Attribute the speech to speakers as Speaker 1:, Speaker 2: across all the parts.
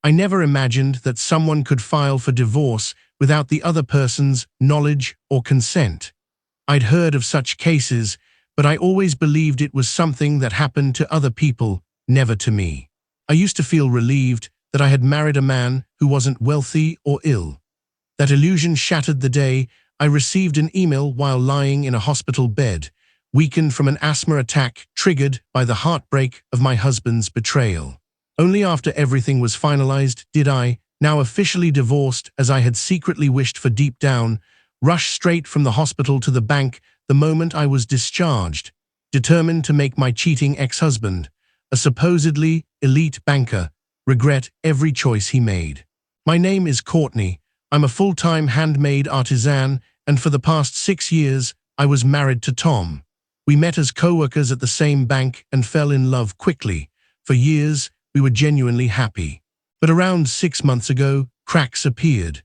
Speaker 1: I never imagined that someone could file for divorce without the other person's knowledge or consent. I'd heard of such cases, but I always believed it was something that happened to other people, never to me. I used to feel relieved that I had married a man who wasn't wealthy or ill. That illusion shattered the day I received an email while lying in a hospital bed, weakened from an asthma attack triggered by the heartbreak of my husband's betrayal. Only after everything was finalized did I, now officially divorced as I had secretly wished for deep down, rush straight from the hospital to the bank the moment I was discharged, determined to make my cheating ex-husband, a supposedly elite banker, regret every choice he made. My name is Courtney. I'm a full-time handmade artisan, and for the past 6 years, I was married to Tom. We met as co-workers at the same bank and fell in love quickly. For years, we were genuinely happy. But around 6 months ago, cracks appeared.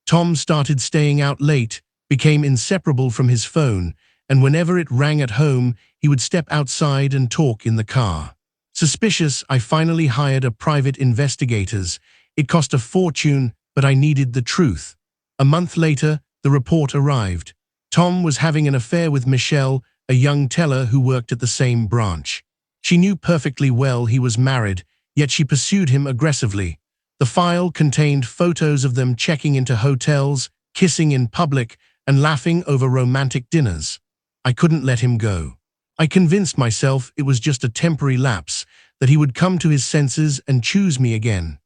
Speaker 1: Tom started staying out late, became inseparable from his phone, and whenever it rang at home, he would step outside and talk in the car. Suspicious, I finally hired a private investigators. It cost a fortune, but I needed the truth. A month later, the report arrived. Tom was having an affair with Michelle, a young teller who worked at the same branch. She knew perfectly well he was married, yet she pursued him aggressively. The file contained photos of them checking into hotels, kissing in public, and laughing over romantic dinners. I couldn't let him go. I convinced myself it was just a temporary lapse, that he would come to his senses and choose me again.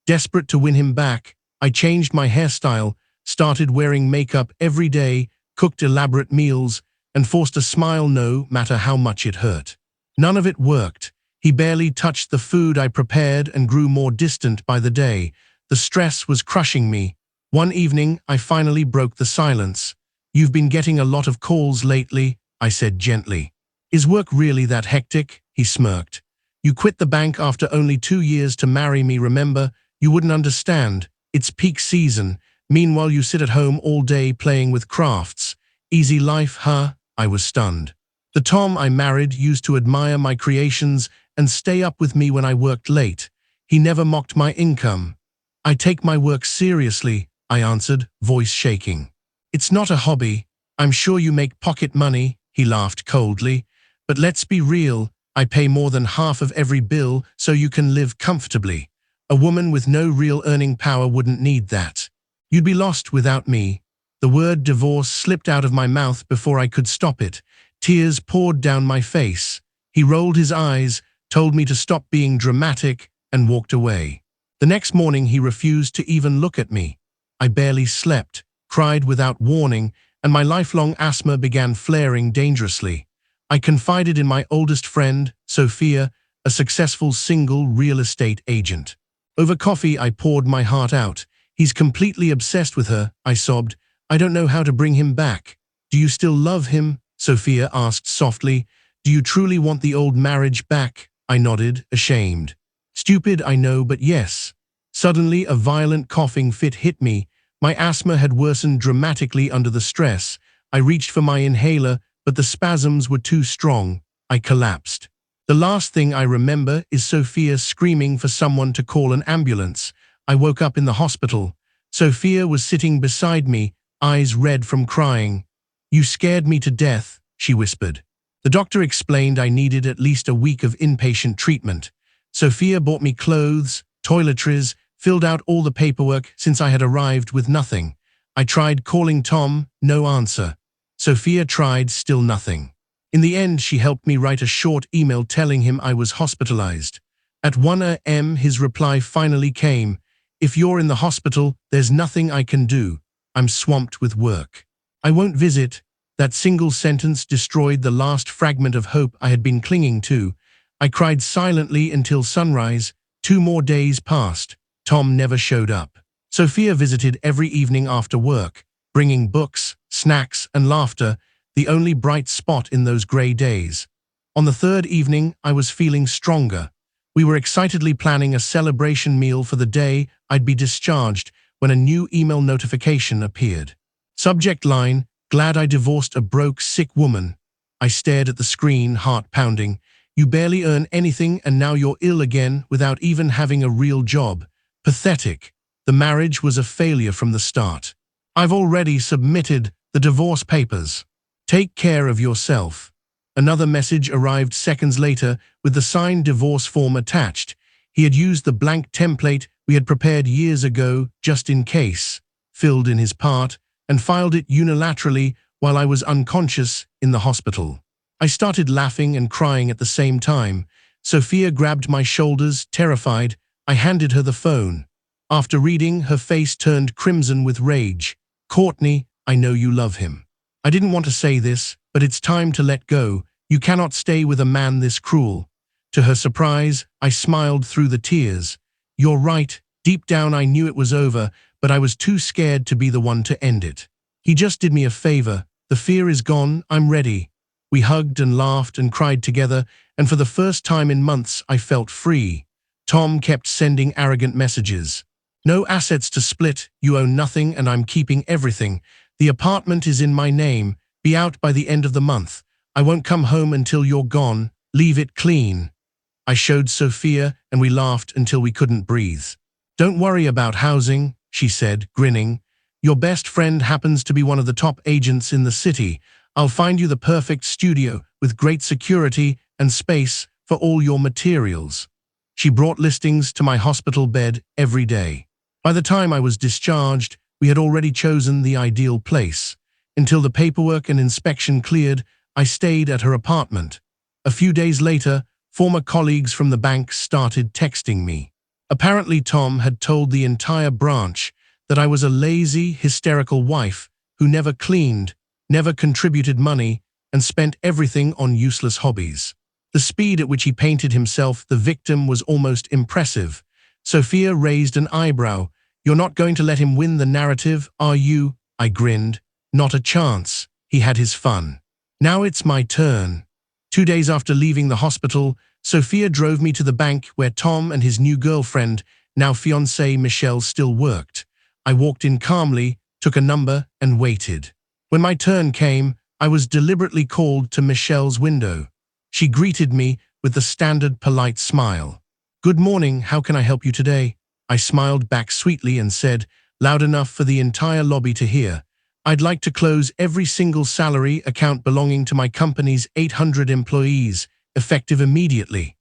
Speaker 1: Desperate to win him back, I changed my hairstyle, started wearing makeup every day, cooked elaborate meals, and forced a smile no matter how much it hurt. None of it worked. He barely touched the food I prepared and grew more distant by the day. The stress was crushing me. One evening, I finally broke the silence. "You've been getting a lot of calls lately," I said gently. "Is work really that hectic?" He smirked. "You quit the bank after only 2 years to marry me, remember? You wouldn't understand. It's peak season. Meanwhile, you sit at home all day playing with crafts. Easy life, huh?" I was stunned. The Tom I married used to admire my creations and stay up with me when I worked late. He never mocked my income. "I take my work seriously," I answered, voice shaking. "It's not a hobby. I'm sure you make pocket money," he laughed coldly. "But let's be real, I pay more than half of every bill so you can live comfortably. A woman with no real earning power wouldn't need that. You'd be lost without me." The word divorce slipped out of my mouth before I could stop it. Tears poured down my face. He rolled his eyes, told me to stop being dramatic, and walked away. The next morning he refused to even look at me. I barely slept, cried without warning, and my lifelong asthma began flaring dangerously. I confided in my oldest friend, Sophia, a successful single real estate agent. Over coffee, I poured my heart out. "He's completely obsessed with her," I sobbed. "I don't know how to bring him back." "Do you still love him?" Sophia asked softly. "Do you truly want the old marriage back?" I nodded, ashamed. "Stupid, I know, but yes." Suddenly, a violent coughing fit hit me. My asthma had worsened dramatically under the stress. I reached for my inhaler, but the spasms were too strong. I collapsed. The last thing I remember is Sophia screaming for someone to call an ambulance. I woke up in the hospital. Sophia was sitting beside me, eyes red from crying. "You scared me to death," she whispered. The doctor explained I needed at least a week of inpatient treatment. Sophia bought me clothes, toiletries, filled out all the paperwork since I had arrived with nothing. I tried calling Tom, no answer. Sophia tried, still nothing. In the end, she helped me write a short email telling him I was hospitalized. At 1 a.m., his reply finally came. "If you're in the hospital, there's nothing I can do. I'm swamped with work. I won't visit." That single sentence destroyed the last fragment of hope I had been clinging to. I cried silently until sunrise. 2 more days passed. Tom never showed up. Sophia visited every evening after work, bringing books, snacks, and laughter, the only bright spot in those gray days. On the 3rd evening, I was feeling stronger. We were excitedly planning a celebration meal for the day I'd be discharged when a new email notification appeared. Subject line, "Glad I divorced a broke, sick woman." I stared at the screen, heart pounding. "You barely earn anything and now you're ill again without even having a real job. Pathetic. The marriage was a failure from the start. I've already submitted the divorce papers. Take care of yourself. Another message arrived seconds later with the signed divorce form attached. He had used the blank template we had prepared years ago just in case, filled in his part, and filed it unilaterally while I was unconscious in the hospital. I started laughing and crying at the same time. Sophia grabbed my shoulders, terrified. I handed her the phone. After reading, her face turned crimson with rage. "Courtney, I know you love him. I didn't want to say this, but it's time to let go. You cannot stay with a man this cruel." To her surprise, I smiled through the tears. "You're right. Deep down I knew it was over, but I was too scared to be the one to end it. He just did me a favor. The fear is gone. I'm ready." We hugged and laughed and cried together, and for the first time in months I felt free. Tom kept sending arrogant messages. "No assets to split, you own nothing and I'm keeping everything. The apartment is in my name, be out by the end of the month. I won't come home until you're gone, leave it clean." I showed Sophia and we laughed until we couldn't breathe. "Don't worry about housing," she said, grinning. "Your best friend happens to be one of the top agents in the city. I'll find you the perfect studio with great security and space for all your materials." She brought listings to my hospital bed every day. By the time I was discharged, we had already chosen the ideal place. Until the paperwork and inspection cleared, I stayed at her apartment. A few days later, former colleagues from the bank started texting me. Apparently Tom had told the entire branch that I was a lazy, hysterical wife who never cleaned, never contributed money, and spent everything on useless hobbies. The speed at which he painted himself the victim was almost impressive. Sophia raised an eyebrow. "You're not going to let him win the narrative, are you?" I grinned. "Not a chance. He had his fun. Now it's my turn." 2 days after leaving the hospital, Sophia drove me to the bank where Tom and his new girlfriend, now fiancée Michelle, still worked. I walked in calmly, took a number, and waited. When my turn came, I was deliberately called to Michelle's window. She greeted me with the standard polite smile. "Good morning, how can I help you today?" I smiled back sweetly and said, loud enough for the entire lobby to hear, "I'd like to close every single salary account belonging to my company's 800 employees, effective immediately."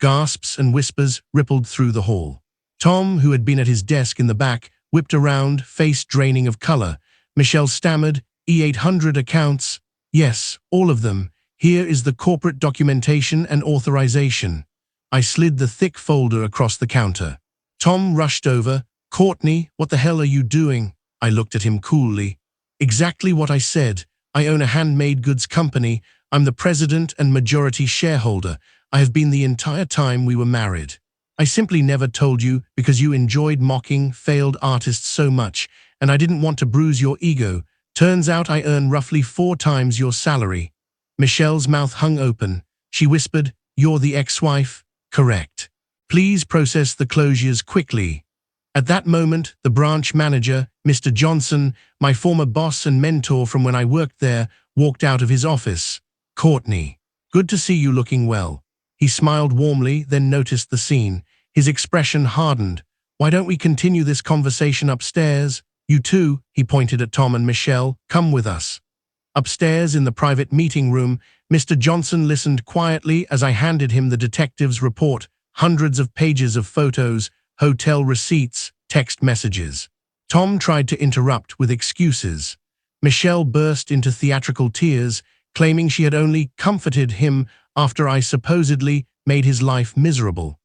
Speaker 1: Gasps and whispers rippled through the hall. Tom, who had been at his desk in the back, whipped around, face draining of color. Michelle stammered, "E800 accounts?" "Yes, all of them. Here is the corporate documentation and authorization." I slid the thick folder across the counter. Tom rushed over. "Courtney, what the hell are you doing?" I looked at him coolly. "Exactly what I said. I own a handmade goods company. I'm the president and majority shareholder. I have been the entire time we were married. I simply never told you because you enjoyed mocking failed artists so much, and I didn't want to bruise your ego. Turns out I earn roughly 4 times your salary." Michelle's mouth hung open. She whispered, "You're the ex-wife?" "Correct. Please process the closures quickly." At that moment, the branch manager, Mr. Johnson, my former boss and mentor from when I worked there, walked out of his office. "Courtney, good to see you looking well." He smiled warmly, then noticed the scene. His expression hardened. "Why don't we continue this conversation upstairs? You two," he pointed at Tom and Michelle, "come with us." Upstairs in the private meeting room, Mr. Johnson listened quietly as I handed him the detective's report, hundreds of pages of photos, hotel receipts, text messages. Tom tried to interrupt with excuses. Michelle burst into theatrical tears, claiming she had only comforted him after I supposedly made his life miserable.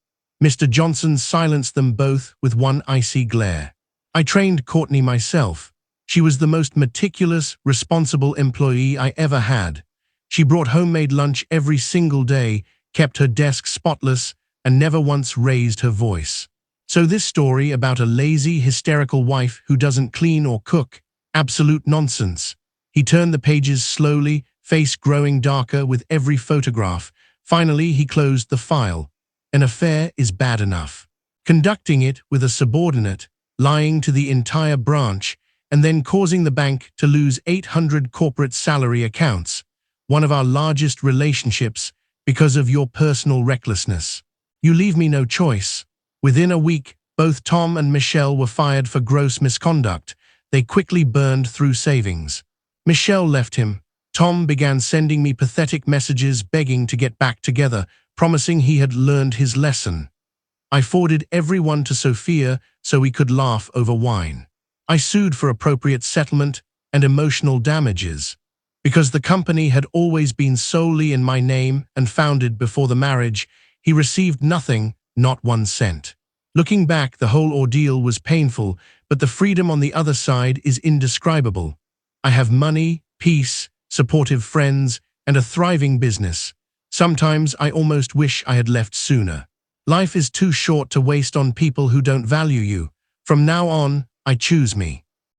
Speaker 1: Mr. Johnson silenced them both with one icy glare. "I trained Courtney myself. She was the most meticulous, responsible employee I ever had. She brought homemade lunch every single day, kept her desk spotless, and never once raised her voice. So this story about a lazy, hysterical wife who doesn't clean or cook, absolute nonsense." He turned the pages slowly, face growing darker with every photograph. Finally, he closed the file. "An affair is bad enough. Conducting it with a subordinate, lying to the entire branch, and then causing the bank to lose 800 corporate salary accounts, one of our largest relationships, because of your personal recklessness. You leave me no choice." Within a week, Both Tom and Michelle were fired for gross misconduct. They quickly burned through savings. Michelle left him. Tom began sending me pathetic messages begging to get back together, promising he had learned his lesson. I forwarded everyone to Sophia so we could laugh over wine. I sued for appropriate settlement and emotional damages. Because the company had always been solely in my name and founded before the marriage, he received nothing, not 1 cent. Looking back, the whole ordeal was painful, but the freedom on the other side is indescribable. I have money, peace, supportive friends, and a thriving business. Sometimes I almost wish I had left sooner. Life is too short to waste on people who don't value you. From now on, I choose me.